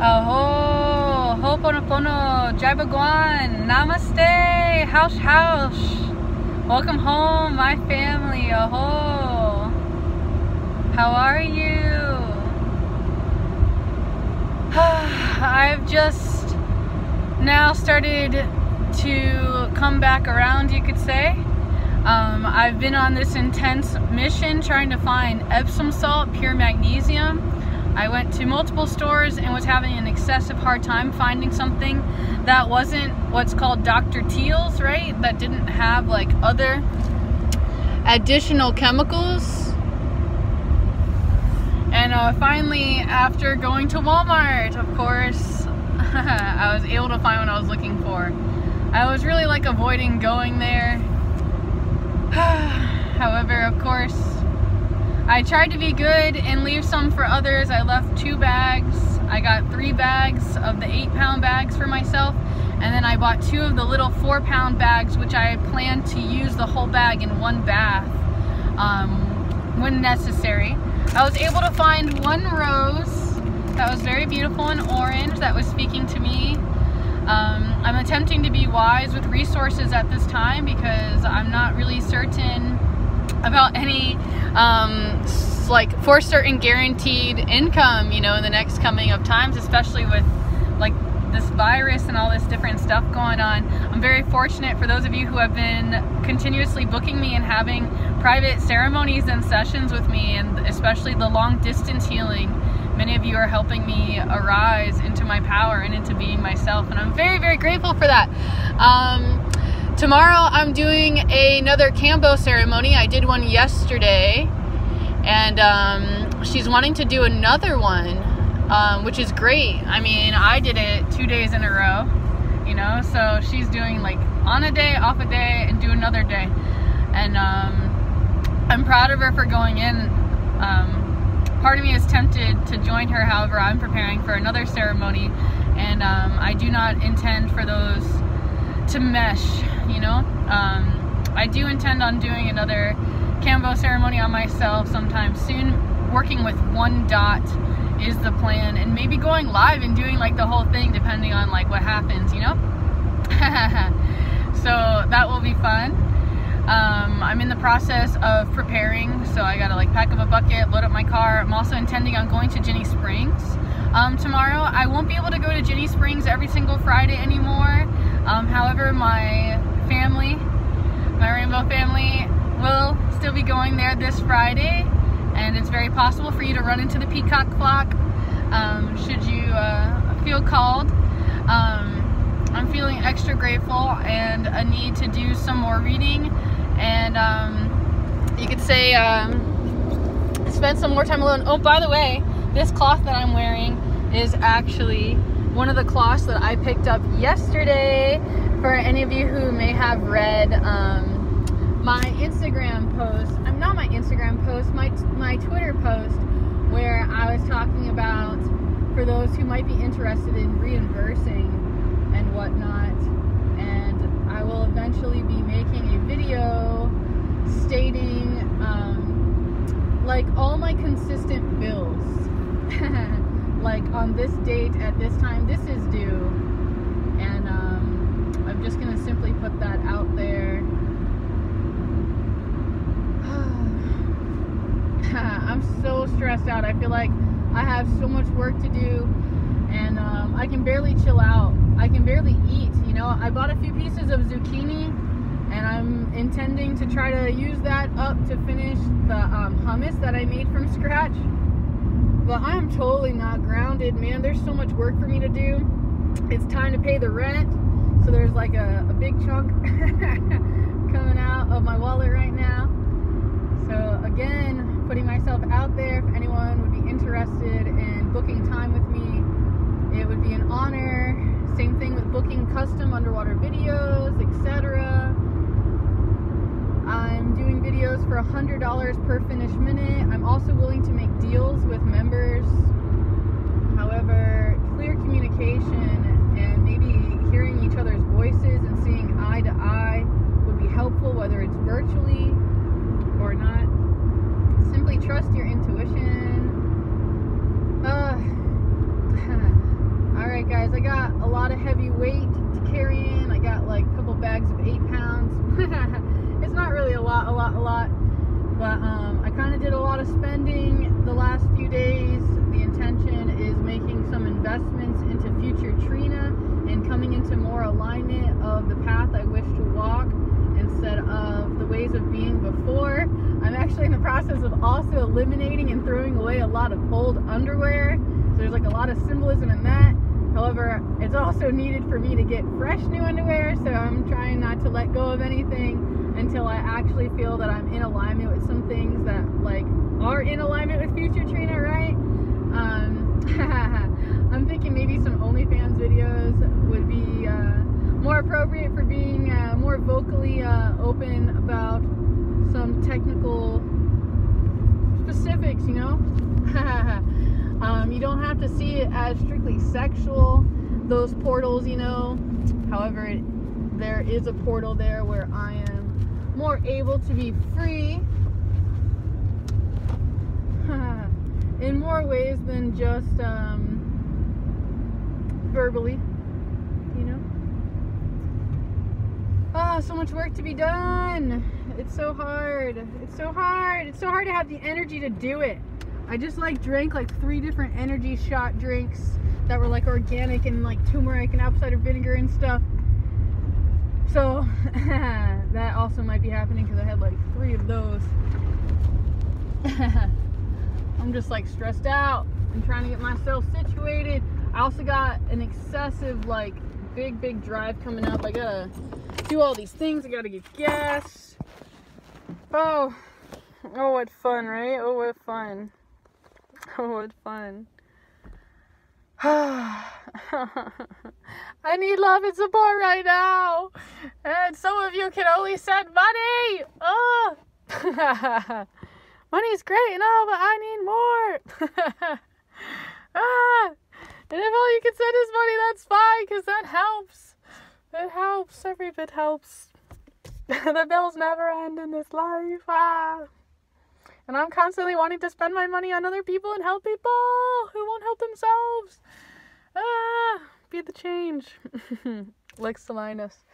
Aho, ho'oponopono, jai bhagwan, namaste, house. Welcome home, my family. Aho. How are you? I've just now started to come back around, you could say. I've been on this intense mission trying to find Epsom salt, pure magnesium. I went to multiple stores and was having an excessive hard time finding something that wasn't what's called Dr. Teal's, right? That didn't have like other additional chemicals. And finally, after going to Walmart, of course, I was able to find what I was looking for. I was really like avoiding going there. However, of course, I tried to be good and leave some for others. I left 2 bags. I got 3 bags of the 8-pound bags for myself, and then I bought 2 of the little 4-pound bags, which I had planned to use the whole bag in one bath when necessary. I was able to find 1 rose that was very beautiful and orange that was speaking to me. I'm attempting to be wise with resources at this time because I'm not really certain about any like for certain guaranteed income, you know, in the next coming of times, especially with like this virus and all this different stuff going on. I'm very fortunate for those of you who have been continuously booking me and having private ceremonies and sessions with me, and especially the long distance healing. Many of you are helping me arise into my power and into being myself, and I'm very, very grateful for that. Tomorrow I'm doing another Kambo ceremony. I did one yesterday, and she's wanting to do another one, which is great. I mean, I did it 2 days in a row, you know, so she's doing like on a day, off a day, and do another day. And I'm proud of her for going in. Part of me is tempted to join her, however, I'm preparing for another ceremony, and I do not intend for those to mesh, you know. I do intend on doing another Kambo ceremony on myself sometime soon. Working with 1 dot is the plan, and maybe going live and doing like the whole thing depending on like what happens, you know. So that will be fun. I'm in the process of preparing, so I gotta like pack up a bucket, load up my car. I'm also intending on going to Ginny Springs tomorrow. I won't be able to go to Ginny Springs every single Friday anymore. However, my family, my rainbow family, will still be going there this Friday, and it's very possible for you to run into the peacock flock should you feel called. I'm feeling extra grateful and a need to do some more reading, and you could say spend some more time alone. Oh, by the way, this cloth that I'm wearing is actually one of the cloths that I picked up yesterday. For any of you who may have read my Instagram post, not my Instagram post, my Twitter post, where I was talking about for those who might be interested in reimbursing and whatnot, and I will eventually be making a video stating like all my consistent bills. Like on this date, at this time, this is due, and I'm just gonna simply put that out there. I'm so stressed out. I feel like I have so much work to do, and I can barely chill out. I can barely eat, you know. I bought a few pieces of zucchini, and I'm intending to try to use that up to finish the hummus that I made from scratch. But I'm totally not grounded, man. There's so much work for me to do. It's time to pay the rent, so there's like a big chunk coming out of my wallet right now. So again, putting myself out there. If anyone would be interested in booking time with me, it would be an honor. Same thing with booking custom underwater videos, etc. I'm doing videos for $100 per finished minute. I'm also willing to make deals with members. However, clear communication and maybe hearing each other's voices and seeing eye to eye would be helpful, whether it's virtually or not. Simply trust your intuition. guys, I got a lot of heavy weight to carry in. I got like a couple bags of 8 pounds. It's not really a lot, but I kind of did a lot of spending the last few days. The intention is making some investments into future Trina and coming into more alignment of the path I wish to walk instead of the ways of being before. I'm actually in the process of also eliminating and throwing away a lot of old underwear. So there's like a lot of symbolism in that. However, it's also needed for me to get fresh new underwear, so I'm trying not to let go of anything until I actually feel that I'm in alignment with some things that like are in alignment with future Trina, right? I'm thinking maybe some OnlyFans videos would be more appropriate for being more vocally open about some technical specifics, you know? You don't have to see it as strictly sexual, those portals, you know. However, there is a portal there where I am more able to be free in more ways than just verbally, you know. So much work to be done. It's so hard. It's so hard. It's so hard to have the energy to do it. I just drank like 3 different energy shot drinks that were like organic and like turmeric and apple cider vinegar and stuff. So that also might be happening because I had like 3 of those. I'm just like stressed out. I'm trying to get myself situated. I also got an excessive like big drive coming up. I gotta do all these things. I gotta get gas. Oh what fun, right? Oh what fun. Oh what fun. I need love and support right now, and some of you can only send money. Oh. Money's great and all, but I need more. And if all you can send is money, that's fine, because that helps. It helps. Every bit helps. The bills never end in this life. And I'm constantly wanting to spend my money on other people and help people who won't help themselves. Be the change. Lex Salinas.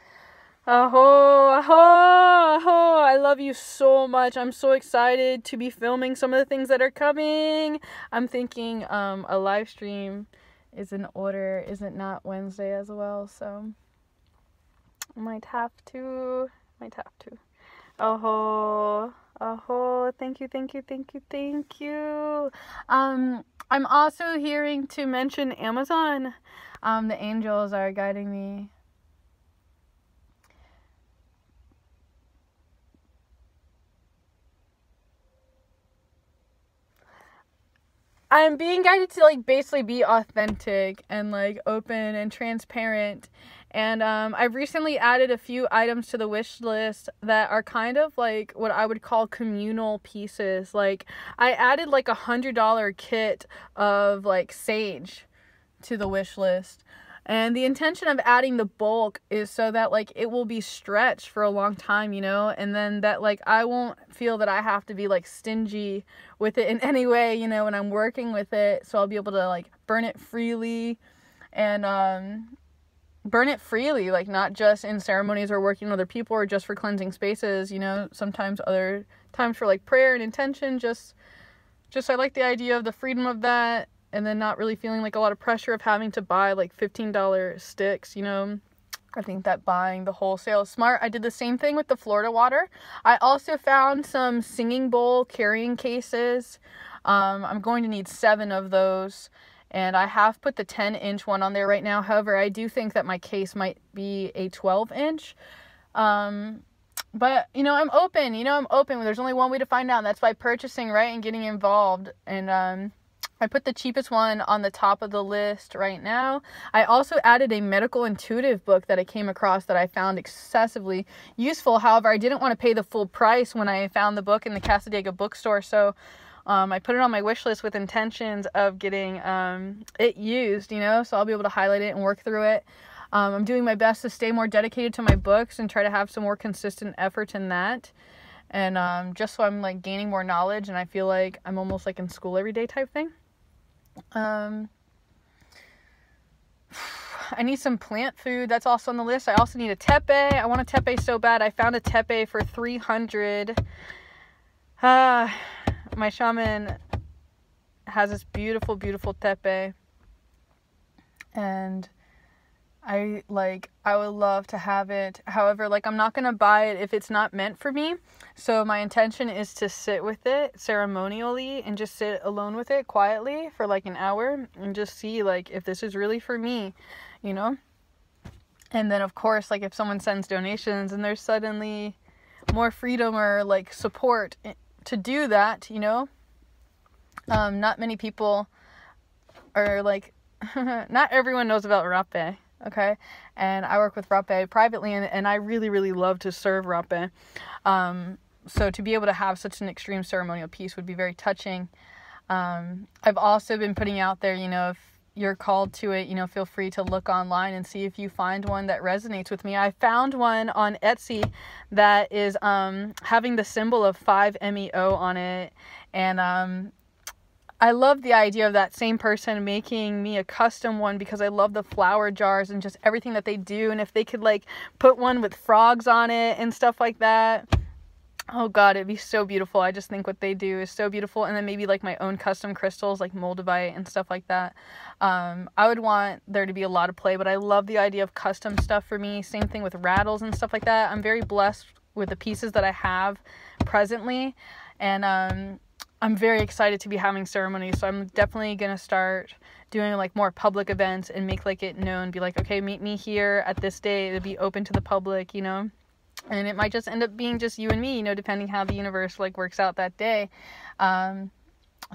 Aho, aho, aho. I love you so much. I'm so excited to be filming some of the things that are coming. I'm thinking a live stream is in order. Is it not Wednesday as well? So might have to. Aho, aho. Thank you. I'm also hearing to mention Amazon. The angels are guiding me. I'm being guided to like basically be authentic and like open and transparent. And I've recently added a few items to the wish list that are kind of like what I would call communal pieces. Like I added like $100 kit of like sage to the wish list. And the intention of adding the bulk is so that like it will be stretched for a long time, you know, and then that like I won't feel that I have to be like stingy with it in any way, you know, when I'm working with it. So I'll be able to like burn it freely and burn it freely, like not just in ceremonies or working with other people or just for cleansing spaces, you know, sometimes other times for like prayer and intention. Just I like the idea of the freedom of that. And then not really feeling like a lot of pressure of having to buy like $15 sticks, you know. I think that buying the wholesale is smart. I did the same thing with the Florida water. I also found some singing bowl carrying cases. I'm going to need 7 of those. And I have put the 10-inch one on there right now. However, I do think that my case might be a 12-inch. But, you know, I'm open. There's only one way to find out. And that's by purchasing, right, and getting involved. And, I put the cheapest one on the top of the list right now. I also added a medical intuitive book that I came across that I found excessively useful. However, I didn't want to pay the full price when I found the book in the Cassadaga bookstore. So I put it on my wish list with intentions of getting it used, you know, so I'll be able to highlight it and work through it. I'm doing my best to stay more dedicated to my books and try to have some more consistent effort in that. And just so I'm like gaining more knowledge and I feel like I'm almost like in school every day type thing. I need some plant food. That's also on the list. I also need a tepe. I want a tepe so bad. I found a tepe for 300. My shaman has this beautiful, beautiful tepe. And I would love to have it. However, like, I'm not going to buy it if it's not meant for me. So my intention is to sit with it ceremonially and just sit alone with it quietly for like an hour and just see like if this is really for me, you know? And then of course, like, if someone sends donations and there's suddenly more freedom or like support to do that, you know? Not many people are like, not everyone knows about rapé. Okay, and I work with rapé privately, and I really, really love to serve rapé. So to be able to have such an extreme ceremonial piece would be very touching. I've also been putting out there, you know, if you're called to it, you know, feel free to look online and see if you find one that resonates with me. I found one on Etsy that is having the symbol of 5MEO on it, and I love the idea of that same person making me a custom one because I love the flower jars and just everything that they do. And if they could like put one with frogs on it and stuff like that, oh God, it'd be so beautiful. I just think what they do is so beautiful. And then maybe like my own custom crystals like moldavite and stuff like that. I would want there to be a lot of play, but I love the idea of custom stuff for me. Same thing with rattles and stuff like that. I'm very blessed with the pieces that I have presently. And I'm very excited to be having ceremonies, so I'm definitely going to start doing like more public events and make like it known, be like, okay, meet me here at this day. It'll be open to the public, you know, and it might just end up being just you and me, you know, depending how the universe like works out that day. So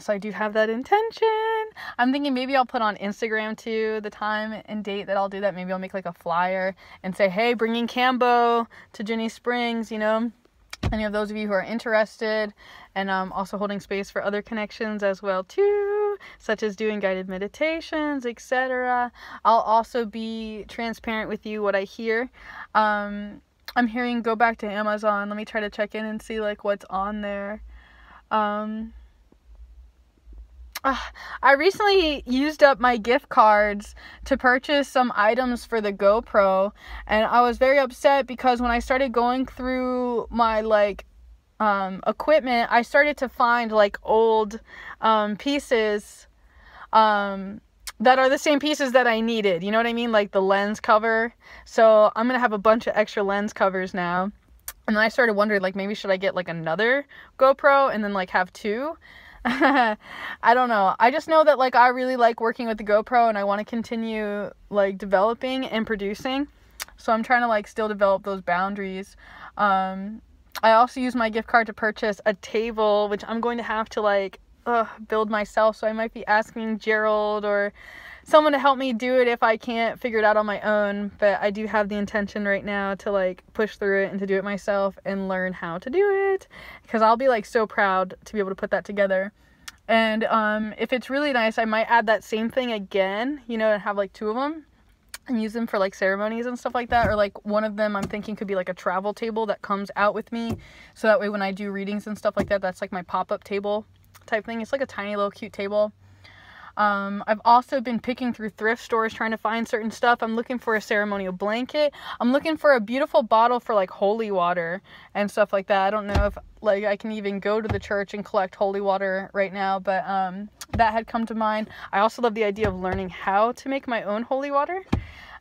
I do have that intention. I'm thinking maybe I'll put on Instagram too the time and date that I'll do that. Maybe I'll make like a flyer and say, hey, bringing Cambo to Ginny Springs, you know. Any of those of you who are interested, and also holding space for other connections as well too, such as doing guided meditations, etc. I'll also be transparent with you what I hear. I'm hearing go back to Amazon. Let me try to check in and see like what's on there. I recently used up my gift cards to purchase some items for the GoPro, and I was very upset because when I started going through my like equipment, I started to find like old pieces that are the same pieces that I needed, you know what I mean, like the lens cover. So I'm gonna have a bunch of extra lens covers now, and then I started wondering like maybe should I get like another GoPro and then like have two. I don't know. I just know that like I really like working with the GoPro and I want to continue like developing and producing. So I'm trying to like still develop those boundaries. I also use my gift card to purchase a table, which I'm going to have to like build myself. So I might be asking Gerald or someone to help me do it if I can't figure it out on my own. But I do have the intention right now to like push through it and to do it myself and learn how to do it, because I'll be like so proud to be able to put that together. And if it's really nice, I might add that same thing again, you know, and have like two of them and use them for like ceremonies and stuff like that. Or like one of them I'm thinking could be like a travel table that comes out with me, so that way when I do readings and stuff like that, that's like my pop-up table type thing. It's like a tiny little cute table. I've also been picking through thrift stores trying to find certain stuff. I'm looking for a ceremonial blanket. I'm looking for a beautiful bottle for like holy water and stuff like that. I don't know if like I can even go to the church and collect holy water right now, but that had come to mind. I also love the idea of learning how to make my own holy water.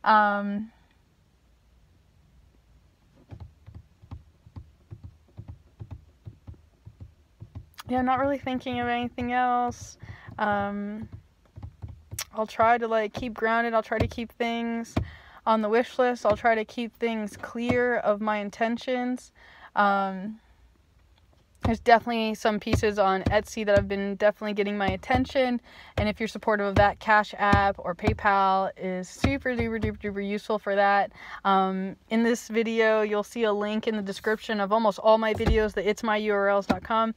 Yeah, not really thinking of anything else. I'll try to like keep grounded. I'll try to keep things on the wish list. I'll try to keep things clear of my intentions. There's definitely some pieces on Etsy that have been definitely getting my attention. And if you're supportive of that, Cash App or PayPal is super duper duper duper useful for that. In this video, you'll see a link in the description of almost all my videos, the itsmyurls.com.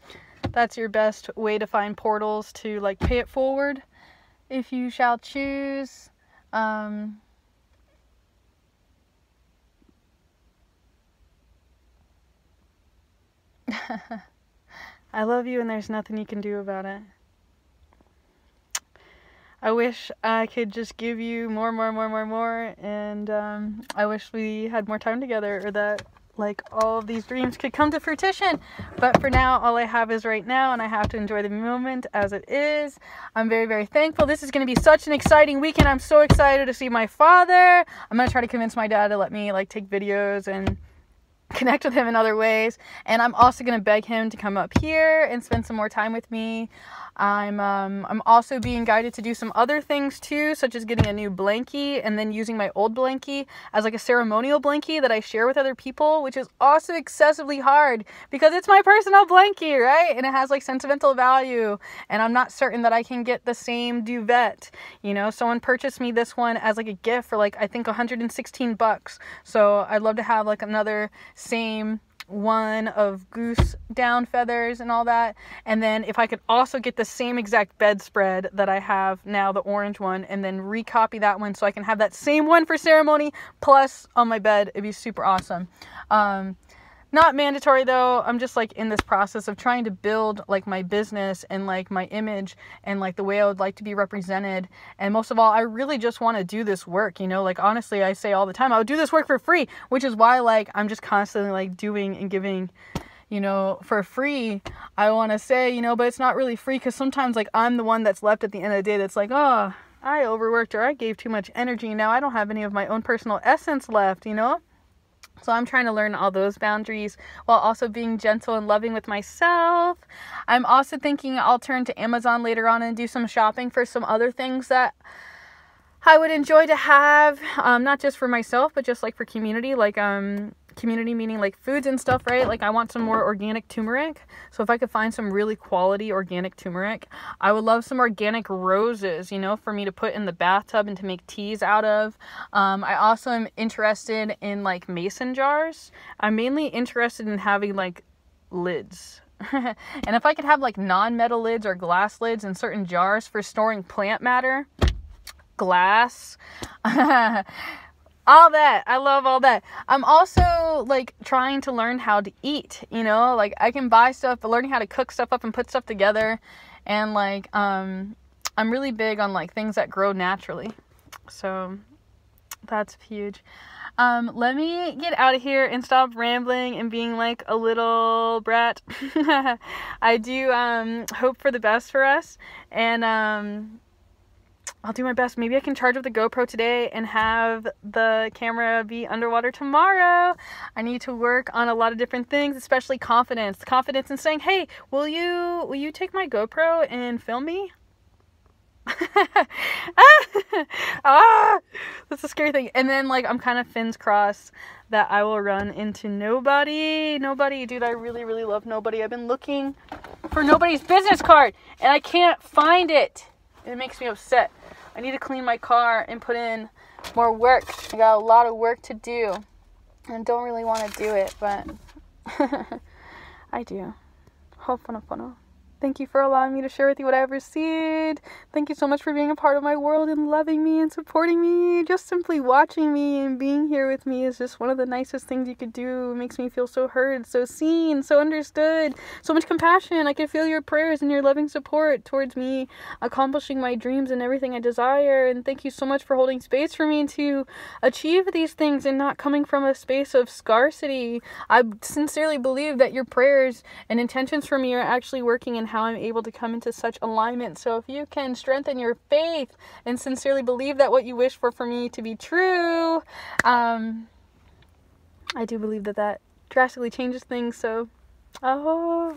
That's your best way to find portals to like pay it forward if you shall choose. I love you and there's nothing you can do about it. I wish I could just give you more, and I wish we had more time together, or that like all of these dreams could come to fruition. But for now, all I have is right now, and I have to enjoy the moment as it is. I'm very, very thankful. This is going to be such an exciting weekend. I'm so excited to see my father. I'm going to try to convince my dad to let me like take videos and connect with him in other ways. And I'm also going to beg him to come up here and spend some more time with me. I'm also being guided to do some other things too, such as getting a new blankie and then using my old blankie as like a ceremonial blankie that I share with other people, which is also excessively hard because it's my personal blankie, right? And it has like sentimental value, and I'm not certain that I can get the same duvet. You know, someone purchased me this one as like a gift for like I think $116. So I'd love to have like another same one of goose down feathers and all that. And then if I could also get the same exact bedspread that I have now, the orange one, and then recopy that one so I can have that same one for ceremony plus on my bed, it'd be super awesome. Not mandatory though. I'm just like in this process of trying to build like my business and like my image and like the way I would like to be represented. And most of all, I really just want to do this work, you know, like honestly, I say all the time, I would do this work for free, which is why like I'm just constantly like doing and giving, you know, for free. I want to say, you know, but it's not really free because sometimes like I'm the one that's left at the end of the day that's like, oh, I overworked or I gave too much energy. Now I don't have any of my own personal essence left, you know? So I'm trying to learn all those boundaries while also being gentle and loving with myself. I'm also thinking I'll turn to Amazon later on and do some shopping for some other things that I would enjoy to have, not just for myself, but just like for community, like community meaning like foods and stuff, right? Like I want some more organic turmeric. So if I could find some really quality organic turmeric, I would love some organic roses, you know, for me to put in the bathtub and to make teas out of. I also am interested in like mason jars. I'm mainly interested in having like lids. And if I could have like non-metal lids or glass lids in certain jars for storing plant matter, glass, all that. I love all that. I'm also like trying to learn how to eat, you know, like I can buy stuff, but learning how to cook stuff up and put stuff together. And like, I'm really big on like things that grow naturally. So that's huge. Let me get out of here and stop rambling and being like a little brat. I do, hope for the best for us. And, I'll do my best. Maybe I can charge up the GoPro today and have the camera be underwater tomorrow. I need to work on a lot of different things, especially confidence. Confidence in saying, hey, will you take my GoPro and film me? That's a scary thing. And then like I'm kind of fins crossed that I will run into nobody. Dude, I really, really love nobody. I've been looking for nobody's business card and I can't find it. It makes me upset. I need to clean my car and put in more work. I got a lot of work to do and don't really want to do it, but I do. Ho'oponopono. Thank you for allowing me to share with you what I've received. Thank you so much for being a part of my world and loving me and supporting me. Just simply watching me and being here with me is just one of the nicest things you could do. It makes me feel so heard, so seen, so understood, so much compassion. I can feel your prayers and your loving support towards me accomplishing my dreams and everything I desire. And thank you so much for holding space for me to achieve these things and not coming from a space of scarcity. I sincerely believe that your prayers and intentions for me are actually working in how I'm able to come into such alignment. So if you can strengthen your faith and sincerely believe that what you wish for me to be true, I do believe that drastically changes things. So, house.